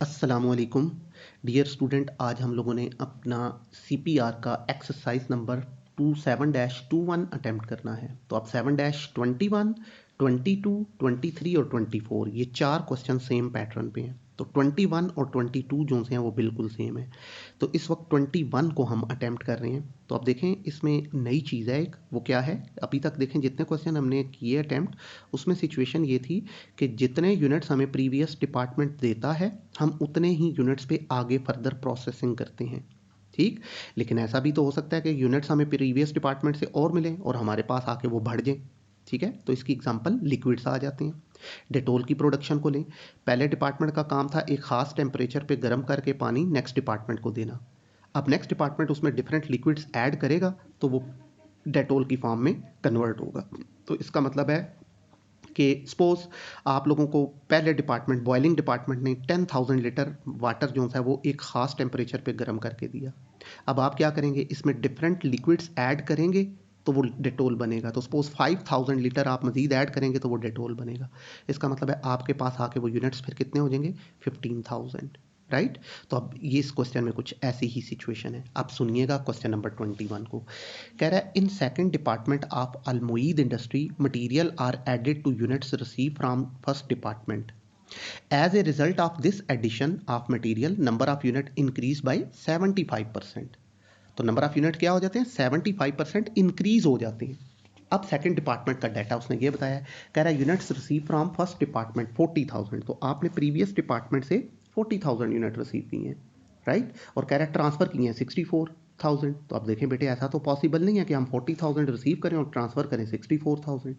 अस्सलामुअलैकुम dear student. आज हम लोगों ने अपना सीपीआर का एक्सरसाइज नंबर 27-21 अटेम्प्ट करना है। तो अब 7-21, 22, 23 और 24 ये चार क्वेश्चन सेम पैटर्न पे हैं। तो 21 और 22 जो से हैं वो बिल्कुल सेम है। तो इस वक्त 21 को हम अटेम्प्ट कर रहे हैं। तो अब देखें इसमें नई चीज़ है एक, वो क्या है? अभी तक देखें जितने क्वेश्चन हमने किए अटेम्प्ट, उसमें सिचुएशन ये थी कि जितने यूनिट्स हमें प्रीवियस डिपार्टमेंट देता है हम उतने ही यूनिट्स पे आगे फर्दर प्रोसेसिंग करते हैं। ठीक, लेकिन ऐसा भी तो हो सकता है कि यूनिट्स हमें प्रीवियस डिपार्टमेंट से और मिलें और हमारे पास आके वो बढ़ जाएं। ठीक है, तो इसकी एग्जांपल लिक्विड्स आ जाते हैं। डेटोल की प्रोडक्शन को लें। पहले डिपार्टमेंट का काम था एक खास टेम्परेचर पे गर्म करके पानी नेक्स्ट डिपार्टमेंट को देना। अब नेक्स्ट डिपार्टमेंट उसमें डिफरेंट लिक्विड्स ऐड करेगा तो वो डेटोल की फॉर्म में कन्वर्ट होगा। तो इसका मतलब है कि सपोज आप लोगों को पहले डिपार्टमेंट बॉइलिंग डिपार्टमेंट ने 10,000 लीटर वाटर जो है वो एक ख़ास टेम्परेचर पे गर्म करके दिया। अब आप क्या करेंगे, इसमें डिफरेंट लिक्विड्स ऐड करेंगे तो वो डेटोल बनेगा। तो सपोज 5,000 लीटर आप मजीद ऐड करेंगे तो वो डेटोल बनेगा। इसका मतलब है आपके पास आके वो यूनिट्स फिर कितने हो जाएंगे? 15,000। राइट। तो अब ये इस क्वेश्चन में कुछ ऐसी ही सिचुएशन है। आप सुनिएगा क्वेश्चन नंबर 21 को। कह रहा है इन सेकंड डिपार्टमेंट ऑफ अलमोईद industry material are added to units receive from first department. As a result of this addition of material number of unit increase by 75%। तो नंबर ऑफ यूनिट क्या हो जाते हैं? 75% इंक्रीज हो जाते हैं। अब सेकंड डिपार्टमेंट का डाटा उसने ये बताया, कह रहा है units receive from first department 40,000। तो आपने प्रीवियस डिपार्टमेंट से 40,000 यूनिट रिसीव की हैं। राइट। और कह रहा है ट्रांसफ़र किए हैं 64,000। तो अब देखें बेटे, ऐसा तो पॉसिबल नहीं है कि हम 40,000 रिसीव करें और ट्रांसफ़र करें 64,000।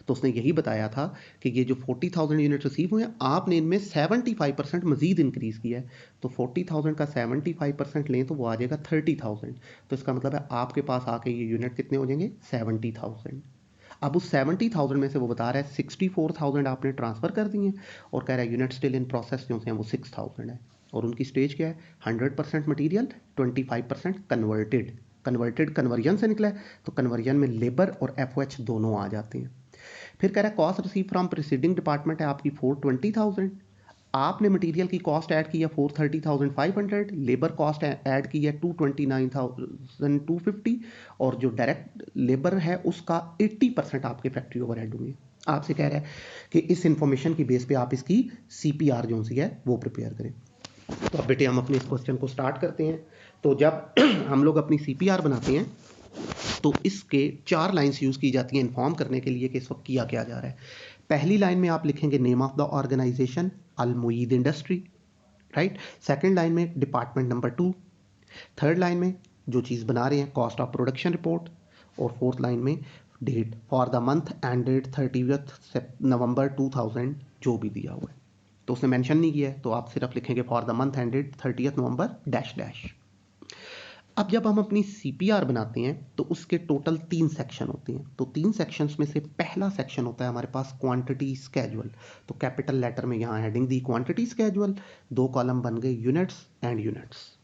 तो उसने यही बताया था कि ये जो 40,000 यूनिट रिसीव हुए हैं आपने इनमें 75% मजीद इंक्रीज़ किया है। तो 40,000 का 75% लें तो वो आ जाएगा 30,000। तो इसका मतलब है आपके पास आके ये यूनिट कितने हो जाएंगे? 70,000। अब उस 70,000 में से वो बता रहा है 64,000 आपने ट्रांसफ़र कर दिए और कह रहा है यूनिट स्टिल इन प्रोसेस जो हैं वो 6,000 है। और उनकी स्टेज क्या है? 100% मटीरियल, 25% कन्वर्टेड। कन्वर्टेड कन्वर्जन से निकला है तो कन्वर्जन में लेबर और FOH दोनों आ जाते हैं। फिर कह रहा है cost receive from preceding department है आपकी 420,000। आपने मटेरियल की कॉस्ट ऐड की है 430,500, लेबर कॉस्ट ऐड की है 229,250 और जो डायरेक्ट लेबर है उसका 80% आपके फैक्ट्री ओवरहेड होंगे। आपसे कह रहा है कि इस इंफॉर्मेशन की बेस पे आप इसकी CPR जो सी है वो प्रिपेयर करें। तो अब बेटे हम अपने इस क्वेश्चन को स्टार्ट करते हैं। तो जब हम लोग अपनी CPR बनाते हैं तो इसके 4 लाइंस यूज़ की जाती हैं इन्फॉर्म करने के लिए कि इस वक्त किया क्या जा रहा है। पहली लाइन में आप लिखेंगे नेम ऑफ द ऑर्गेनाइजेशन अलमोईद इंडस्ट्री। राइट। सेकंड लाइन में डिपार्टमेंट नंबर 2। थर्ड लाइन में जो चीज़ बना रहे हैं कॉस्ट ऑफ प्रोडक्शन रिपोर्ट। और फोर्थ लाइन में date for the month ended 30 November 2000 जो भी दिया हुआ है। तो उसने मेंशन नहीं किया है तो आप सिर्फ लिखेंगे for the month ended 30 November dash dash. अब जब हम अपनी CPR बनाते हैं तो उसके टोटल 3 सेक्शन होते हैं। तो 3 सेक्शंस में से पहला सेक्शन होता है हमारे पास क्वांटिटी स्केजुअल। तो कैपिटल लेटर में यहाँ हेडिंग दी क्वांटिटी स्केजुअल, 2 कॉलम बन गए यूनिट्स एंड यूनिट्स।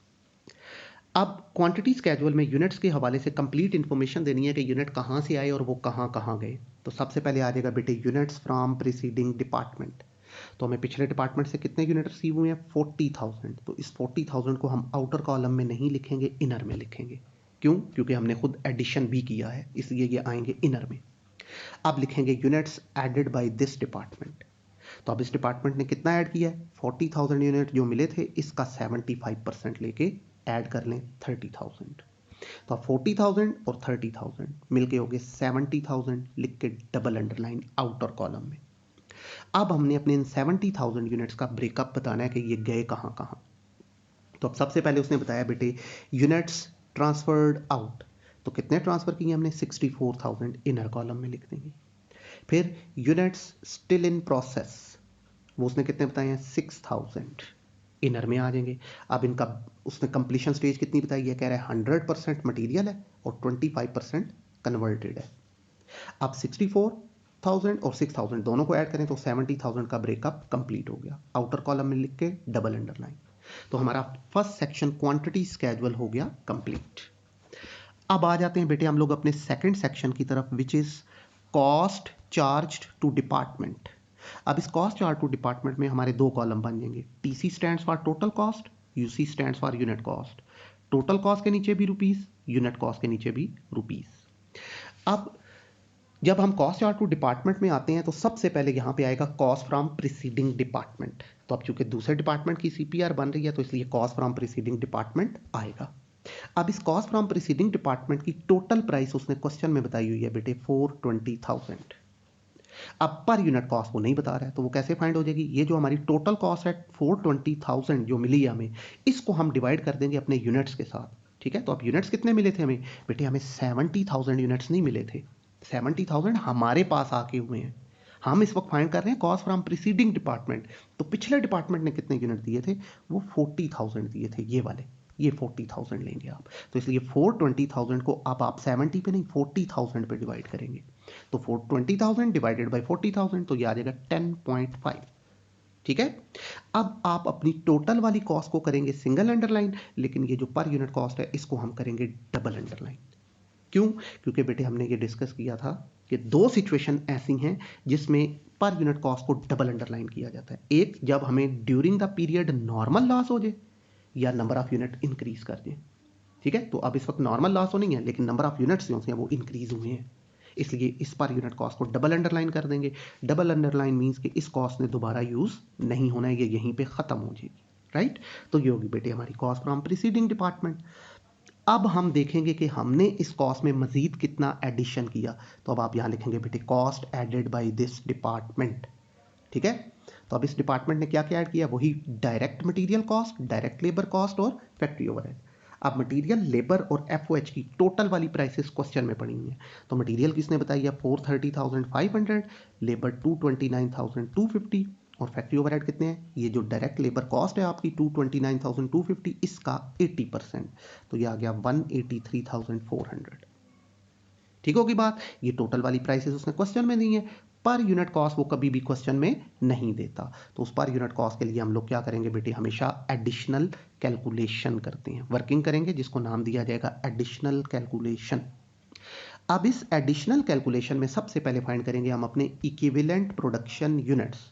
अब क्वांटिटी स्केजुअल में यूनिट्स के हवाले से कंप्लीट इन्फॉर्मेशन देनी है कि यूनिट कहाँ से आए और वो कहाँ कहाँ गए। तो सबसे पहले आ जाएगा बेटे यूनिट्स फ्रॉम प्रीसीडिंग डिपार्टमेंट। तो हमें पिछले डिपार्टमेंट से कितने यूनिट रिसीव हुए हैं? 40,000। तो इस 40,000 को हम आउटर कॉलम में नहीं लिखेंगे, इनर में लिखेंगे। क्यों? क्योंकि हमने खुद एडिशन भी किया है, इसलिए ये आएंगे इनर में। अब लिखेंगे units added by this department. तो अब इस डिपार्टमेंट ने कितना ऐड किया है? 40,000 यूनिट जो मिले थे इसका 75% लेके ऐड कर लें 30,000। तो अब 40,000 और 30,000 मिलके हो गए 70,000, लिख के डबल अंडरलाइन आउटर कॉलम में। अब हमने अपने इन 70,000 यूनिट्स का ब्रेकअप बताना है कि ये गए कहाँ कहाँ। तो अब सबसे पहले उसने बताया बेटे यूनिट्स ट्रांसफर्ड आउट। तो कितने ट्रांसफ़र किए हमने? 64,000 इनर कॉलम में लिख देंगे। फिर यूनिट्स स्टिल इन प्रोसेस, वो उसने कितने बताए हैं? 6,000 इनर में आ जाएंगे। अब इनका उसने कंप्लीशन स्टेज कितनी बताई है? कह रहा है 100% मटीरियल है और 25% कन्वर्टेड है। अब 64,000 और 6,000 दोनों को ऐड करें तो 70,000 का ब्रेकअप कंप्लीट हो गया। आउटर कॉलम में लिख के डबल अंडरलाइन। तो हमारा फर्स्ट सेक्शन क्वांटिटी स्केजुअल हो गया कंप्लीट। अब आ जाते हैं बेटे हम लोग अपने सेकंड सेक्शन की तरफ, which is cost charged to department. अब इस कॉस्ट चार्ट टू डिपार्टमेंट में हमारे दो कॉलम बन जाएंगे। TC stands for total cost, UC stands for unit cost. Total cost के नीचे भी रुपीस, यूनिट कॉस्ट के नीचे भी रुपीस। अब जब हम कॉस्ट चार्ट टू डिपार्टमेंट में आते हैं तो सबसे पहले यहाँ पे आएगा कॉस्ट फ्रॉम प्रीसीडिंग डिपार्टमेंट। तो अब चूंकि दूसरे डिपार्टमेंट की सीपीआर बन रही है तो इसलिए कॉस्ट फ्रॉम प्रीसीडिंग डिपार्टमेंट आएगा। अब इस कॉस्ट फ्रॉम प्रीसीडिंग डिपार्टमेंट की टोटल प्राइस उसने क्वेश्चन में बताई हुई है बेटे 420,000। अब पर यूनिट कॉस्ट वो नहीं बता रहा है तो वो कैसे फाइंड हो जाएगी? ये जो हमारी टोटल कॉस्ट है 420,000 जो मिली है हमें, इसको हम डिवाइड कर देंगे अपने यूनिट्स के साथ। ठीक है, तो अब यूनिट्स कितने मिले थे हमें? बेटे हमें 70,000 यूनिट्स नहीं मिले थे, 70,000 हमारे पास आके हुए हैं। हम इस वक्त फाइंड कर रहे हैं कॉस्ट फ्रॉम प्रीसीडिंग डिपार्टमेंट। तो पिछले डिपार्टमेंट ने कितने यूनिट दिए थे? वो 40,000 दिए थे, ये वाले, ये 40,000 लेंगे आप। तो इसलिए 420,000 को अब आप 70 पे नहीं 40,000 पे डिवाइड करेंगे। तो 420,000 डिवाइडेड बाई 40,000 तो ये आ जाएगा 10.5। ठीक है, अब आप अपनी टोटल वाली कॉस्ट को करेंगे सिंगल अंडरलाइन, लेकिन ये जो पर यूनिट कॉस्ट है इसको हम करेंगे डबल अंडरलाइन। क्यों? क्योंकि बेटे हमने ये डिस्कस किया था कि दो सिचुएशन ऐसी हैं जिसमें पर यूनिट कॉस्ट को डबल अंडरलाइन किया जाता है। एक, जब हमें during the period normal loss हो जाए या नंबर ऑफ यूनिट इंक्रीज कर दें। ठीक है, तो अब इस वक्त नॉर्मल लॉस तो नहीं है लेकिन नंबर ऑफ यूनिट्स जो हैं वो इंक्रीज हुए हैं, इसलिए इस पर यूनिट कॉस्ट को डबल अंडरलाइन कर देंगे। डबल अंडरलाइन मींस कि इस कॉस्ट ने दोबारा यूज नहीं होना है, ये यहीं पे खत्म हो जाएगी। राइट, तो ये होगी बेटे हमारी कॉस्ट फ्रॉम प्रीसीडिंग डिपार्टमेंट। अब हम देखेंगे कि हमने इस कॉस्ट में मजीद कितना एडिशन किया। तो अब आप यहाँ लिखेंगे बेटे cost added by this department. ठीक है, तो अब इस डिपार्टमेंट ने क्या क्या ऐड किया? वही direct material cost, direct labour cost और फैक्ट्री ओवरहेड। अब मटेरियल, लेबर और एफओएच की टोटल वाली प्राइसेस क्वेश्चन में पड़ी हुई हैं। तो मटेरियल किसने बताई है? 430,500, लेबर 229,250 और फैक्ट्री ओवरहेड कितने हैं? ये जो डायरेक्ट लेबर कॉस्ट है आपकी 229,250, इसका 80%, तो ये आ गया 183,400। ठीक होगी बात? ये टोटल वाली प्राइसेस उसने क्वेश्चन में दी है। पर यूनिट कॉस्ट वो कभी भी क्वेश्चन में नहीं देता, तो उस पर यूनिट कॉस्ट के लिए हम लोग क्या करेंगे बेटे? हमेशा एडिशनल कैलकुलेशन करते हैं, वर्किंग करेंगे जिसको नाम दिया जाएगा एडिशनल कैलकुलेशन। अब इस एडिशनल कैलकुलेशन में सबसे पहले फाइंड करेंगे हम अपने इक्विवेलेंट प्रोडक्शन यूनिट्स।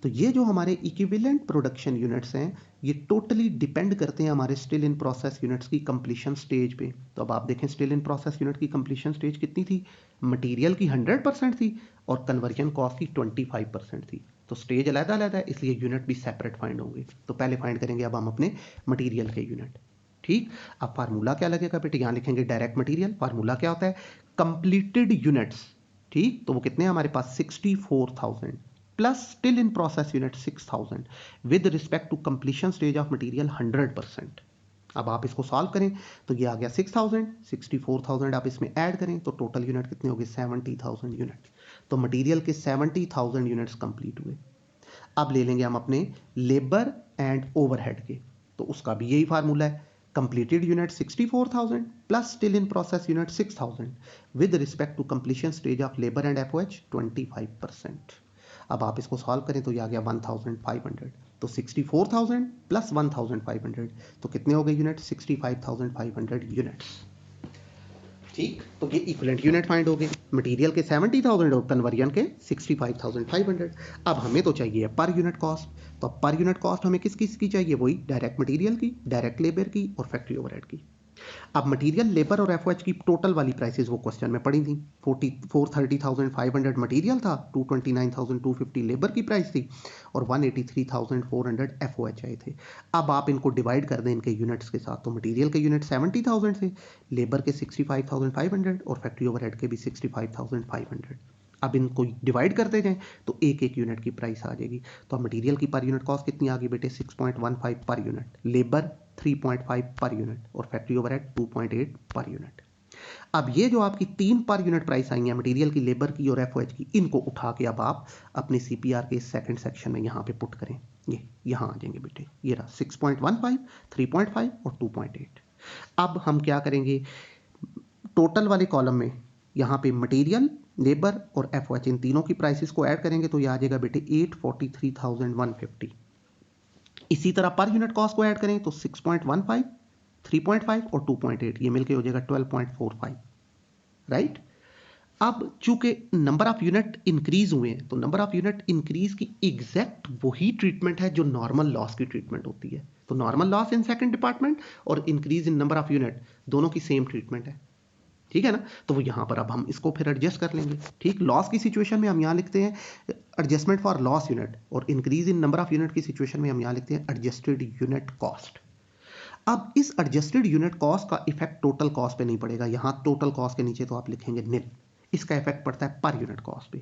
तो ये जो हमारे इक्विवेलेंट प्रोडक्शन यूनिट्स हैं ये टोटली डिपेंड करते हैं हमारे स्टिल इन प्रोसेस यूनिट्स की कंप्लीशन स्टेज पे। तो अब आप देखें स्टिल इन प्रोसेस यूनिट की कंप्लीशन स्टेज कितनी थी? मटेरियल की 100% थी और कन्वर्जन कॉस्ट की 25% थी। तो स्टेज अलग अलग है इसलिए यूनिट भी सेपरेट फाइंड होंगे। तो पहले फाइंड करेंगे अब हम अपने मटेरियल के यूनिट। ठीक, अब फार्मूला क्या लगेगा बेटे? यहाँ लिखेंगे डायरेक्ट मटेरियल। फार्मूला क्या होता है? Completed units. ठीक, तो वो कितने हैं हमारे पास? 64,000 plus still in process unit 6,000 with respect to completion stage of material 100%। अब आप इसको सॉल्व करें तो ये आ गया 6,000, 64,000 आप इसमें ऐड करें तो टोटल यूनिट कितने हो गए? 70,000 यूनिट। तो मटेरियल के 70,000 यूनिट्स कंप्लीट हुए। अब ले लेंगे हम अपने लेबर एंड ओवरहेड के, तो उसका भी यही फार्मूला है, completed unit 64,000 plus still in process unit 6,000 with respect to completion stage of labor and FOH 25%। अब आप इसको सॉल्व करें तो ये आ गया 1,500। तो 64,000 प्लस 1,500 तो कितने हो गए यूनिट? 65,500 यूनिट्स। ठीक, तो ये इक्विवेलेंट यूनिट फाइंड हो गए, मटेरियल के 70,000 और कन्वर्जन के 65,500। अब हमें तो चाहिए पर यूनिट कॉस्ट। तो पर यूनिट कॉस्ट हमें किस किस की चाहिए? वही डायरेक्ट मटेरियल की, डायरेक्ट लेबर की और फैक्ट्री ओवरहेड की। अब मटेरियल, लेबर और एफओएच की टोटल वाली प्राइसेस वो क्वेश्चन में पड़ी थी। 430,500 मटेरियल था, 229,250 लेबर की प्राइस थी और 183,400 एफओएच आए थे। अब आप इनको डिवाइड कर दें इनके यूनिट्स के साथ, तो मटेरियल के यूनिट 70,000 थे, लेबर के 65,500 और फैक्ट्री ओवरहेड के भी 65,500। अब इनको डिवाइड करते जाएं तो एक एक यूनिट की प्राइस आ जाएगी। तो अब मटेरियल की पर यूनिट कॉस्ट कितनी आ गई बेटे? 6.15 per unit, labour 3.5 per unit और फैक्ट्री ओवरहेड 2.8 पर यूनिट। अब ये जो आपकी 3 पर यूनिट प्राइस आई है मटेरियल की, लेबर की और एफओएच की, इनको उठा के अब आप अपने सीपीआर के सेकंड सेक्शन में यहाँ पे पुट करें। ये यहाँ आ जाएंगे बेटे, ये रहा 6.15, 3.5 और 2.8। अब हम क्या करेंगे? टोटल वाले कॉलम में यहाँ पे मटेरियल, लेबर और एफओएच इन तीनों की प्राइसेस को ऐड करेंगे तो ये आ जाएगा बेटे 843,150। इसी तरह पर यूनिट कॉस्ट को ऐड करें तो 6.15, 3.5 और 2.8, ये मिलके हो जाएगा 12.45। राइट, अब चूंकि नंबर ऑफ यूनिट इंक्रीज हुए हैं, तो नंबर ऑफ यूनिट इंक्रीज की एग्जैक्ट वही ट्रीटमेंट है जो नॉर्मल लॉस की ट्रीटमेंट होती है। तो normal loss in second department और increase in number of unit दोनों की सेम ट्रीटमेंट है, ठीक है ना। तो वो यहाँ पर अब हम इसको फिर एडजस्ट कर लेंगे, ठीक। लॉस की सिचुएशन में हम यहाँ लिखते हैं एडजस्टमेंट फॉर लॉस यूनिट, और increase in number of unit की सिचुएशन में हम यहाँ लिखते हैं एडजस्टेड यूनिट कॉस्ट। अब इस एडजस्टेड यूनिट कॉस्ट का इफेक्ट टोटल कॉस्ट पे नहीं पड़ेगा, यहाँ टोटल कॉस्ट के नीचे तो आप लिखेंगे निल, इसका इफेक्ट पड़ता है पर यूनिट कॉस्ट पे,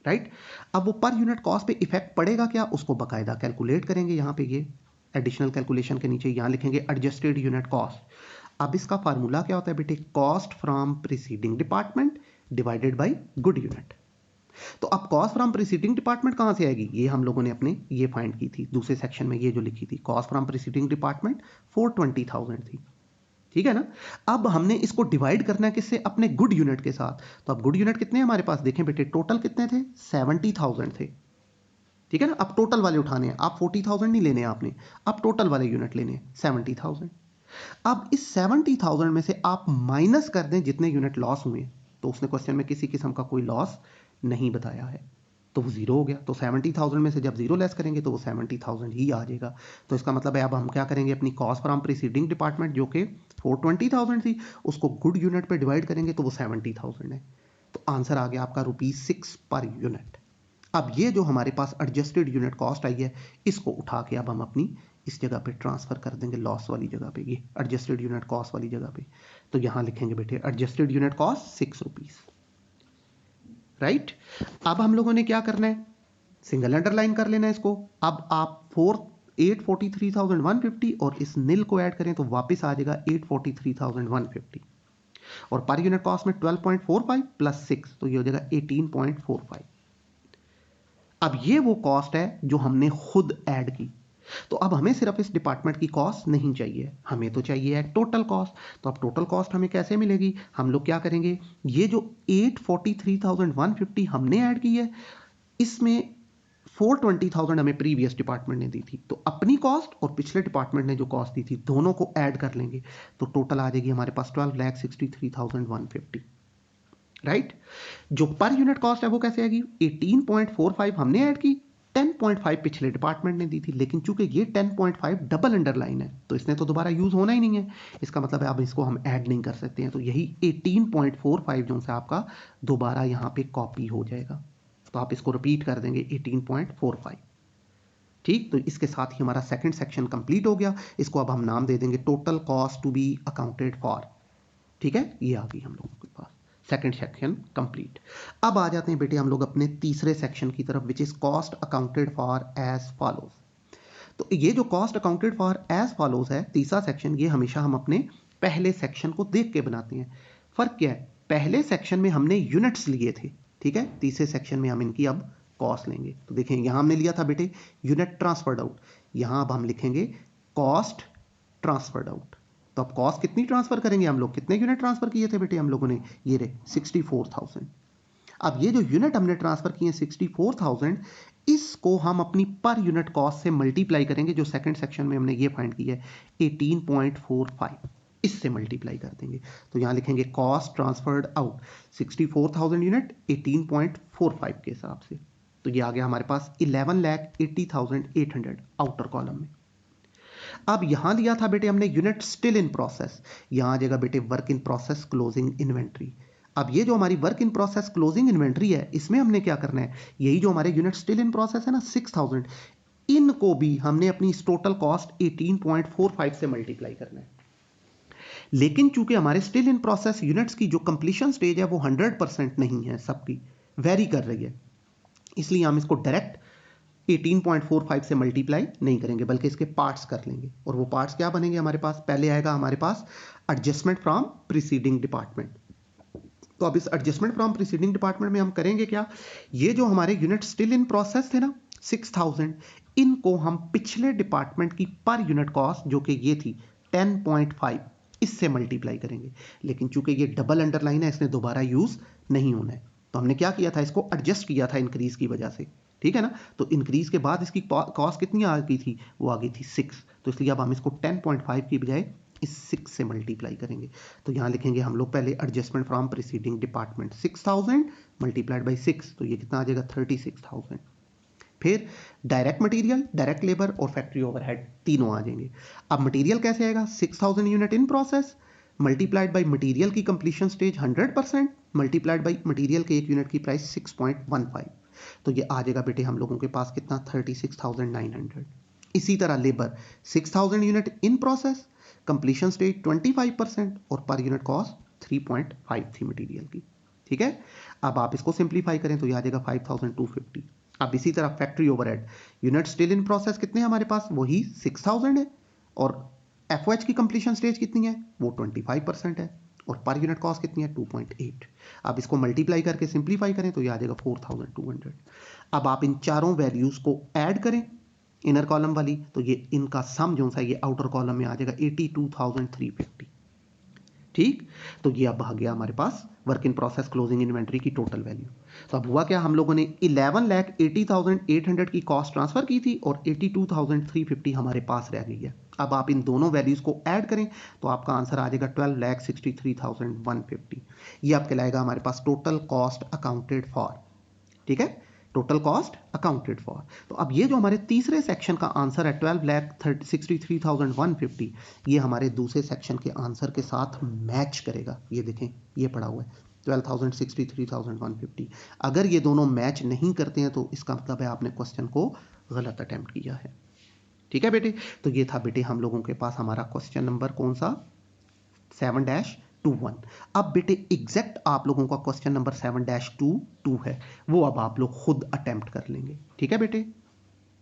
राइट। अब वो पर यूनिट कॉस्ट पे इफेक्ट पड़ेगा क्या, उसको बकायदा कैलकुलेट करेंगे। यहाँ पे ये एडिशनल कैलकुलेशन के नीचे यहाँ लिखेंगे एडजस्टेड यूनिट कॉस्ट। अब इसका फार्मूला क्या होता है बेटे, cost from preceding department divided by good unit. तो अब कॉस्ट फ्रॉम प्रीसीडिंग डिपार्टमेंट कहां से आएगी, ये हम लोगों ने अपने ये फाइंड की थी दूसरे सेक्शन में, ये जो लिखी थी कॉस्ट फ्रॉम प्रीसीडिंग डिपार्टमेंट 420,000 थी, ठीक है ना। अब हमने इसको डिवाइड करना है किससे, अपने गुड यूनिट के साथ। तो अब गुड यूनिट कितने हैं हमारे पास, देखें बेटे टोटल कितने थे, 70,000 थे, ठीक है ना। अब टोटल वाले उठाने हैं, आप 40,000 नहीं लेने हैं आपने, अब टोटल वाले यूनिट लेने हैं 70,000। अब इस 70,000 में से आप माइनस कर दें जितने यूनिट लॉस हुए, तो उसने क्वेश्चन में किसी किस्म का कोई लॉस नहीं बताया है, तो वो जीरो हो गया। तो 70,000 में से जब जीरो लेस करेंगे तो वो 70,000 ही आ जाएगा। तो इसका मतलब है अब हम क्या करेंगे, अपनी कॉस्ट फ्रॉम प्रीसीडिंग डिपार्टमेंट जो कि 420,000 थी उसको गुड यूनिट पे डिवाइड करेंगे तो वो 70,000 है। तो आंसर आ गया आपका ₹6 पर यूनिट। अब ये जो हमारे पास एडजस्टेड यूनिट कॉस्ट आई है, इसको उठा के अब हम अपनी इस जगह पे ट्रांसफर कर देंगे लॉस वाली जगह पे, ये एडजस्टेड यूनिट कॉस्ट वाली जगह पे। तो यहां लिखेंगे बेटे एडजस्टेड यूनिट कॉस्ट ₹6, राइट। अब हम लोगों ने क्या करना है, सिंगल अंडरलाइन कर लेना है इसको। अब आप 843,150 और इस नील को ऐड करें तो वापस आ जाएगा 843,150, और पर यूनिट कॉस्ट में 12.45 प्लस 6 तो ये हो जाएगा 18.45। अब ये वो कॉस्ट है जो हमने खुद ऐड की। तो अब हमें सिर्फ इस डिपार्टमेंट की कॉस्ट नहीं चाहिए, हमें तो चाहिए है टोटल कॉस्ट। तो अब टोटल कॉस्ट हमें कैसे मिलेगी, हम लोग क्या करेंगे, ये जो 843,150 हमने ऐड की है, इसमें 420,000 हमें प्रीवियस डिपार्टमेंट ने दी थी, तो अपनी कॉस्ट और पिछले डिपार्टमेंट ने जो कॉस्ट दी थी दोनों को ऐड कर लेंगे, तो टोटल आ जाएगी हमारे पास 12,63,150, राइट। जो पर यूनिट कॉस्ट है वो कैसे आएगी, 18.45 हमने ऐड की, 10.5 पिछले डिपार्टमेंट ने दी थी, लेकिन चूंकि ये 10.5 डबल अंडरलाइन है तो इसने तो दोबारा यूज होना ही नहीं है, इसका मतलब है अब इसको हम ऐड नहीं कर सकते हैं, तो यही 18.45 जो से आपका दोबारा यहाँ पे कॉपी हो जाएगा। तो आप इसको रिपीट कर देंगे 18.45, ठीक। तो इसके साथ ही हमारा सेकंड सेक्शन कंप्लीट हो गया। इसको अब हम नाम दे देंगे total cost to be accounted for, ठीक है। ये आ गई हम लोगों के पास सेकंड सेक्शन कंप्लीट। अब आ जाते हैं बेटे हम लोग अपने तीसरे सेक्शन की तरफ, which is cost accounted for as follows. तो ये जो cost accounted for as follows है तीसरा सेक्शन, ये हमेशा हम अपने पहले सेक्शन को देख के बनाते हैं। फर्क क्या है, पहले सेक्शन में हमने यूनिट्स लिए थे, ठीक है, तीसरे सेक्शन में हम इनकी अब कॉस्ट लेंगे। तो देखें यहां हमने लिया था बेटे यूनिट ट्रांसफर्ड आउट, यहां अब हम लिखेंगे कॉस्ट ट्रांसफर्ड आउट। तो अब कॉस्ट कितनी ट्रांसफर करेंगे हम लोग, कितने यूनिट ट्रांसफर किए थे बेटे हम लोगों ने, ये रहे 64,000। अब ये जो यूनिट हमने ट्रांसफर किए 64,000, इसको हम अपनी पर यूनिट कॉस्ट से मल्टीप्लाई करेंगे, जो सेकंड सेक्शन में हमने ये फाइंड किया है 18.45, इससे मल्टीप्लाई कर देंगे। तो यहां लिखेंगे कॉस्ट ट्रांसफर्ड आउट 64,000 यूनिट 18.45 के हिसाब से, तो ये आ गया हमारे पास 11,80,800 आउटर कॉलम में। अब यहां लिया था बेटे हमने यूनिट स्टिल इन प्रोसेस, यहां आ जाएगा बेटे work in process closing inventory. अब ये जो हमारी work in process closing inventory है, इसमें हमने क्या करना है, यही जो हमारे यूनिट स्टिल इन प्रोसेस है ना 6,000, इनको भी हमने अपनी टोटल कॉस्ट 18.45 से मल्टीप्लाई करना है। लेकिन चूंकि हमारे स्टिल इन प्रोसेस यूनिट्स की जो कंप्लीशन स्टेज है वो 100% नहीं है, सबकी वेरी कर रही है, इसलिए हम इसको डायरेक्ट 18.45 से मल्टीप्लाई नहीं करेंगे, बल्कि इसके पार्ट्स कर लेंगे। और वो पार्ट्स क्या बनेंगे हमारे पास, पहले आएगा हमारे पास एडजस्टमेंट फ्रॉम प्रीसीडिंग डिपार्टमेंट। तो अब इस एडजस्टमेंट फ्रॉम प्रीसीडिंग डिपार्टमेंट में हम करेंगे क्या, ये जो हमारे यूनिट स्टिल इन प्रोसेस थे ना 6,000, इनको हम पिछले डिपार्टमेंट की पर यूनिट कॉस्ट जो कि ये थी 10.5, इससे मल्टीप्लाई करेंगे। लेकिन चूंकि ये डबल अंडरलाइन है, इसने दोबारा यूज नहीं होना है, तो हमने क्या किया था, इसको एडजस्ट किया था इंक्रीज की वजह से, ठीक है ना। तो इंक्रीज के बाद इसकी कॉस्ट कितनी आ गई थी, वो आ गई थी 6, तो इसलिए अब हम इसको 10.5 की बजाय इस 6 से मल्टीप्लाई करेंगे। तो यहाँ लिखेंगे हम लोग पहले adjustment from preceding department 6000 multiplied by 6, तो ये कितना आ जाएगा 36,000। फिर डायरेक्ट मटेरियल, डायरेक्ट लेबर और फैक्ट्री ओवरहेड तीनों आ जाएंगे। अब मटेरियल कैसे आएगा, 6000 unit in process multiplied by material की completion stage 100% multiplied by material के एक यूनिट की प्राइस 6.15, तो ये आ जाएगा बेटे हम लोगों के पास कितना 36,900। इसी तरह labour 6000 unit in process, completion stage 25% और पर यूनिट कॉस्ट 3.5 थी मटेरियल की। ठीक है, अब आप इसको सिंप्लीफाई करें तो ये आ जाएगा 5250। अब इसी तरह factory overhead unit still in process कितने हैं हमारे पास, वही 6000 है और एफओएच की कंप्लीशन स्टेज कितनी है, वो 25% है और पर यूनिट कॉस्ट कितनी है 2.8। अब इसको मल्टीप्लाई करके सिंप्लीफाई करें तो ये आ जाएगा 4200। अब आप इन चारों वैल्यूज को ऐड करें इनर कॉलम वाली, तो ये इनका सम जो सा ये आउटर कॉलम में आ जाएगा 82,350। ठीक, तो ये अब आ गया हमारे पास work in process closing inventory की टोटल वैल्यू। तो अब हुआ क्या, हम लोगों ने 11,80,800 की कॉस्ट ट्रांसफर की थी और 82,350 हमारे पास रह गई है। अब आप इन दोनों वैल्यूज को ऐड करें तो आपका आंसर आ जाएगा 12,63,150। ये आपके लाएगा हमारे पास टोटल कॉस्ट अकाउंटेड फॉर। ठीक है, टोटल कॉस्ट अकाउंटेड फॉर। तो अब ये जो हमारे तीसरे सेक्शन का आंसर है 12,63,150, ये हमारे दूसरे सेक्शन के आंसर के साथ मैच करेगा। ये देखें, ये पड़ा हुआ है 12,63,150। अगर ये दोनों मैच नहीं करते हैं तो इसका मतलब है आपने क्वेश्चन को गलत अटेम्प्ट किया है। ठीक है बेटे, तो ये था बेटे हम लोगों के पास हमारा क्वेश्चन नंबर कौन सा 7-21। अब बेटे एग्जैक्ट आप लोगों का क्वेश्चन नंबर 7-22 है, वो अब आप लोग खुद अटेम्प्ट कर लेंगे। ठीक है बेटे।